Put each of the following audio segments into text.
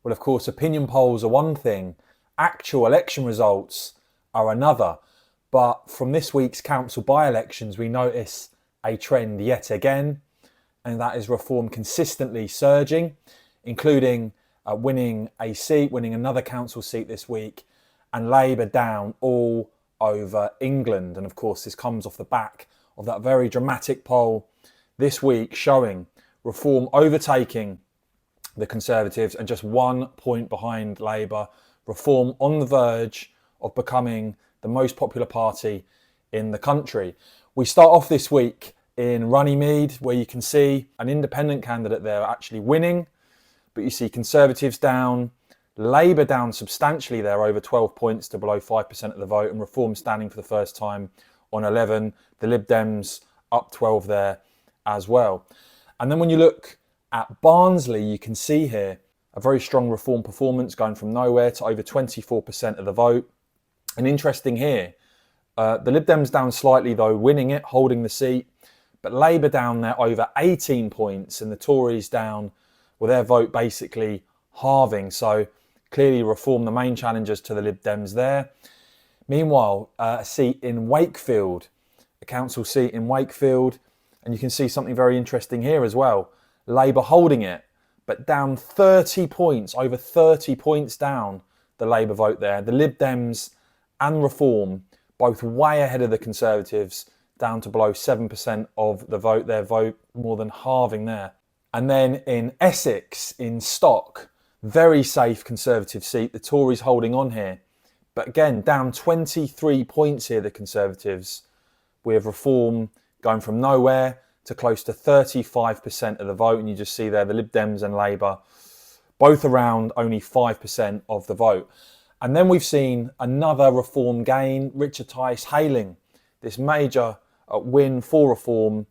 Well, of course, opinion polls are one thing, actual election results are another. But from this week's council by-elections, we notice a trend yet again, and that is Reform consistently surging, including winning a seat, winning another council seat this week, and Labour down all over England. And of course, this comes off the back of that very dramatic poll this week showing Reform overtaking the Conservatives and just 1 point behind Labour. Reform on the verge of becoming the most popular party in the country. We start off this week in Runnymede, where you can see an independent candidate there actually winning, but you see Conservatives down, Labour down substantially there, over 12 points to below 5% of the vote, and Reform standing for the first time on 11. The Lib Dems up 12 there as well. And then when you look at Barnsley, you can see here a very strong Reform performance going from nowhere to over 24% of the vote. And interesting here, the Lib Dems down slightly though, winning it, holding the seat, but Labour down there over 18 points and the Tories down, well, their vote basically halving. So clearly Reform the main challengers to the Lib Dems there. Meanwhile, a seat in Wakefield, a council seat in Wakefield, and you can see something very interesting here as well. Labour holding it, but down 30 points, over 30 points down the Labour vote there. The Lib Dems and Reform both way ahead of the Conservatives, down to below 7% of the vote, their vote more than halving there. And then in Essex, in Stock, very safe Conservative seat, the Tories holding on here. But again, down 23 points here, the Conservatives, with Reform going from nowhere to close to 35% of the vote. And you just see there the Lib Dems and Labour both around only 5% of the vote. And then we've seen another Reform gain, Richard Tice hailing this major win for Reform,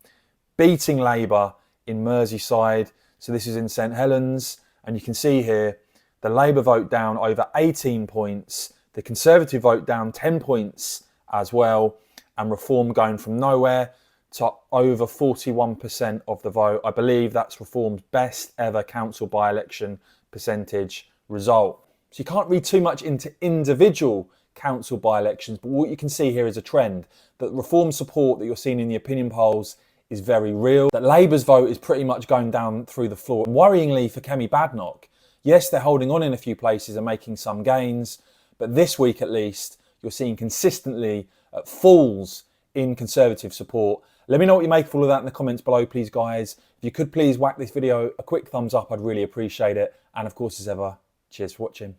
beating Labour in Merseyside. So this is in St Helens. And you can see here the Labour vote down over 18 points, the Conservative vote down 10 points as well, and Reform going from nowhere to over 41% of the vote. I believe that's Reform's best ever council by-election percentage result. So you can't read too much into individual council by-elections, but what you can see here is a trend that Reform support that you're seeing in the opinion polls is very real, that Labour's vote is pretty much going down through the floor. And worryingly for Kemi Badenoch, yes, they're holding on in a few places and making some gains, but this week at least, you're seeing consistently falls in Conservative support. Let me know what you make of all of that in the comments below, please, guys. If you could please whack this video a quick thumbs up, I'd really appreciate it. And of course, as ever, cheers for watching.